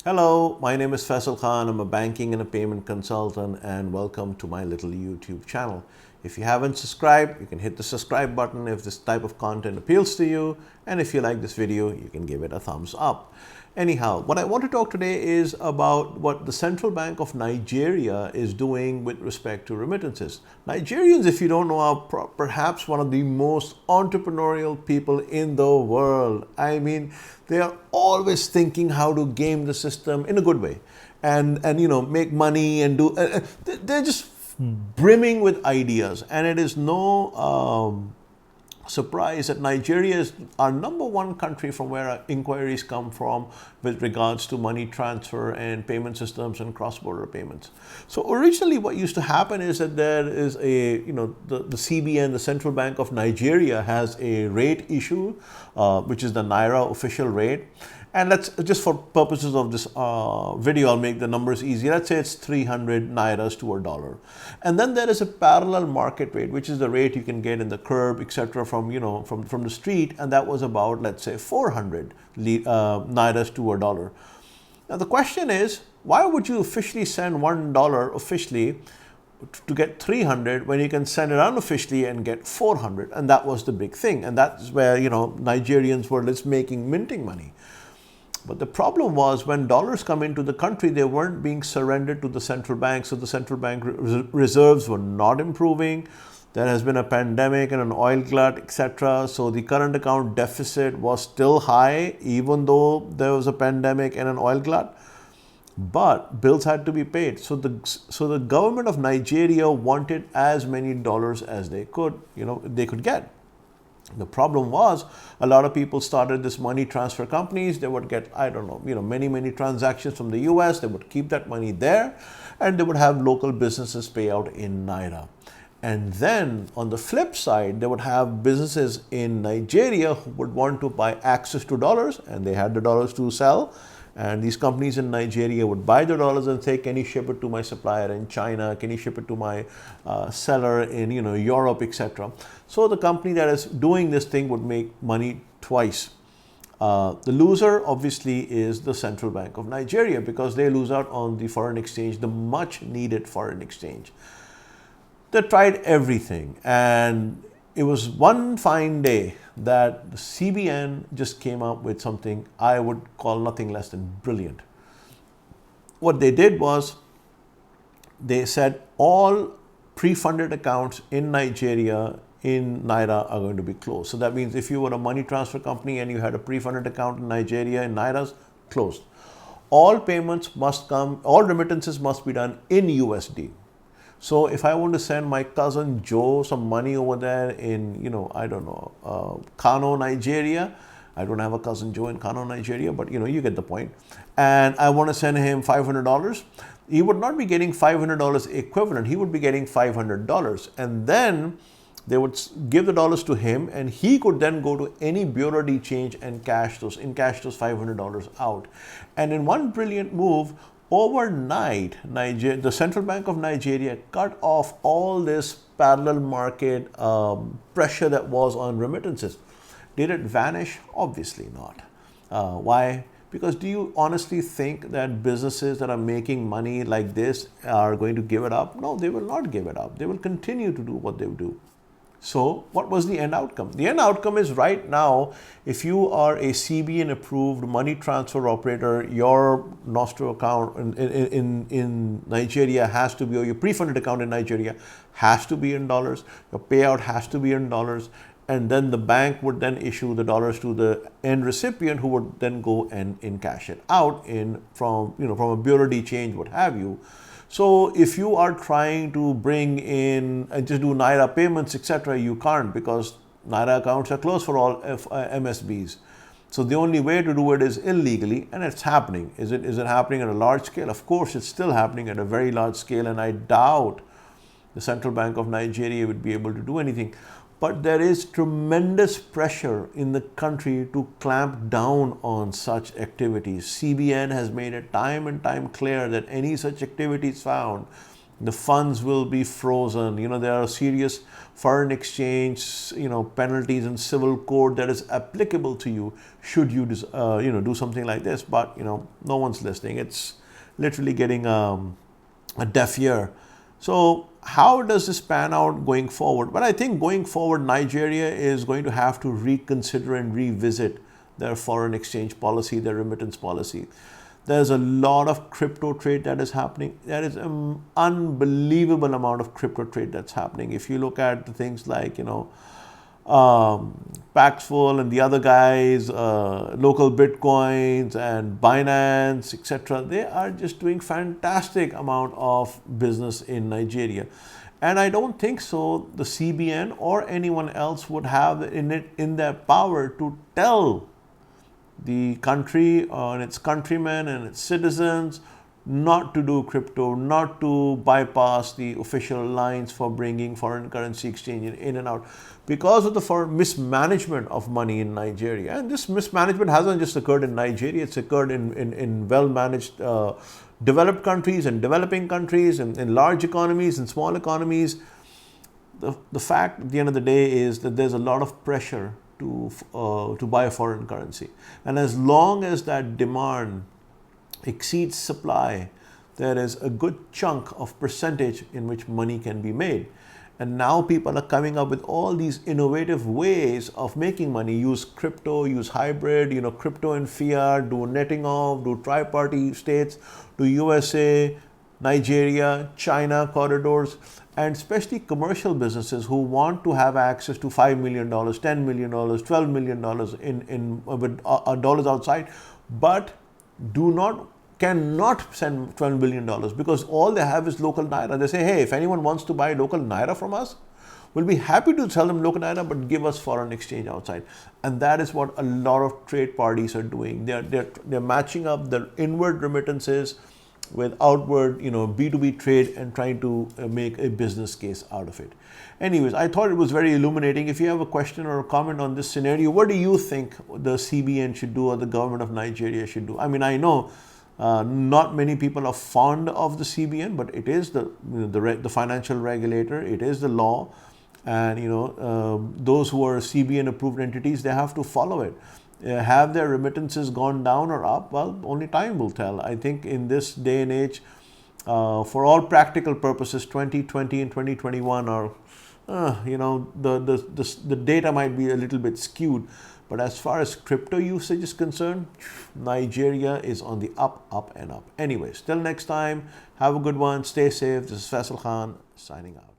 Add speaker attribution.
Speaker 1: Hello, my name is Faisal Khan. I'm a banking and a payment consultant, and welcome to my little YouTube channel. If you haven't subscribed, you can hit the subscribe button if this type of content appeals to you. And if you like this video, you can give it a thumbs up. Anyhow, what I want to talk today is about what the Central Bank of Nigeria is doing with respect to remittances. Nigerians, if you don't know, are perhaps one of the most entrepreneurial people in the world. I mean, they are always thinking how to game the system in a good way and make money and do they're just brimming with ideas, and it is no surprise that Nigeria is our number one country from where our inquiries come from with regards to money transfer and payment systems and cross-border payments. So originally what used to happen is that there is the CBN, the Central Bank of Nigeria, has a rate issue, which is the Naira official rate. And let's just, for purposes of this video, I'll make the numbers easy. Let's say it's 300 Nairas to a dollar. And then there is a parallel market rate, which is the rate you can get in the curb, etc., from the street. And that was about, let's say, 400 Nairas to a dollar. Now the question is, why would you officially send $1 officially to get 300 when you can send it unofficially and get 400? And that was the big thing. And that's where, Nigerians were minting money. But the problem was, when dollars come into the country, they weren't being surrendered to the central bank. So the central bank reserves were not improving. There has been a pandemic and an oil glut, etc. So the current account deficit was still high, even though there was a pandemic and an oil glut. But bills had to be paid. So the government of Nigeria wanted as many dollars as they could get. The problem was, a lot of people started this money transfer companies. They would get, many transactions from the US. They would keep that money there, and they would have local businesses pay out in Naira. And then on the flip side, they would have businesses in Nigeria who would want to buy access to dollars, and they had the dollars to sell. And these companies in Nigeria would buy the dollars and say, can you ship it to my supplier in China? Can you ship it to my seller in Europe, etc.? So the company that is doing this thing would make money twice. The loser, obviously, is the Central Bank of Nigeria, because they lose out on the foreign exchange, the much needed foreign exchange. They tried everything, and it was one fine day that the CBN just came up with something I would call nothing less than brilliant. What they did was, they said all pre-funded accounts in Nigeria in Naira are going to be closed. So that means if you were a money transfer company and you had a pre-funded account in Nigeria in Nairas, closed. All payments must come, all remittances must be done in USD. So if I want to send my cousin Joe some money over there in, Kano, Nigeria. I don't have a cousin Joe in Kano, Nigeria, but you get the point. And I want to send him $500. He would not be getting $500 equivalent. He would be getting $500. And then they would give the dollars to him, and he could then go to any bureau de change and cash those $500 out. And in one brilliant move, overnight, the Central Bank of Nigeria cut off all this parallel market pressure that was on remittances. Did it vanish? Obviously not. Why? Because do you honestly think that businesses that are making money like this are going to give it up? No, they will not give it up. They will continue to do what they do. So what was the end outcome? The end outcome is, right now, if you are a CBN approved money transfer operator, your Nostro account in Nigeria has to be, or your pre-funded account in Nigeria has to be in dollars, your payout has to be in dollars, and then the bank would then issue the dollars to the end recipient, who would then go and cash it out from a bureau de change, what have you. So if you are trying to bring in and just do Naira payments, etc., you can't, because Naira accounts are closed for all MSBs. So the only way to do it is illegally, and it's happening. Is it happening at a large scale? Of course, it's still happening at a very large scale, and I doubt the Central Bank of Nigeria would be able to do anything. But there is tremendous pressure in the country to clamp down on such activities. CBN has made it time and time clear that any such activities found, The funds will be frozen. There are serious foreign exchange, penalties and civil code that is applicable to you should you, do something like this. But, no one's listening. It's literally getting a deaf ear. So how does this pan out going forward? Well, I think going forward, Nigeria is going to have to reconsider and revisit their foreign exchange policy, their remittance policy. There's a lot of crypto trade that is happening. There is an unbelievable amount of crypto trade that's happening. If you look at the things like, Paxful and the other guys, local Bitcoins and Binance, etc., they are just doing fantastic amount of business in Nigeria. And I don't think so the CBN or anyone else would have in their power to tell the country and its countrymen and its citizens not to do crypto, not to bypass the official lines for bringing foreign currency exchange in and out, because of the foreign mismanagement of money in Nigeria. And this mismanagement hasn't just occurred in Nigeria, it's occurred in well-managed developed countries and developing countries, and in large economies and small economies. The fact at the end of the day is that there's a lot of pressure to buy a foreign currency. And as long as that demand exceeds supply, there is a good chunk of percentage in which money can be made. And now people are coming up with all these innovative ways of making money. Use crypto, use hybrid, crypto and fiat, do netting off, do tri-party states, do USA, Nigeria, China corridors, and especially commercial businesses who want to have access to $5 million, $10 million, $12 million with dollars outside, but cannot send $12 billion because all they have is local naira. They say, hey, if anyone wants to buy local naira from us, we'll be happy to sell them local naira, but give us foreign exchange outside. And that is what a lot of trade parties are doing. They're matching up their inward remittances with outward, B2B trade and trying to make a business case out of it. Anyways, I thought it was very illuminating. If you have a question or a comment on this scenario, what do you think the CBN should do or the government of Nigeria should do? I mean, I know not many people are fond of the CBN, but it is the financial regulator, it is the law, and those who are CBN approved entities, they have to follow it. Have their remittances gone down or up? Well, only time will tell. I think in this day and age, for all practical purposes, 2020 and 2021 are, the data might be a little bit skewed. But as far as crypto usage is concerned, Nigeria is on the up and up. Anyways, till next time, have a good one, stay safe. This is Faisal Khan signing out.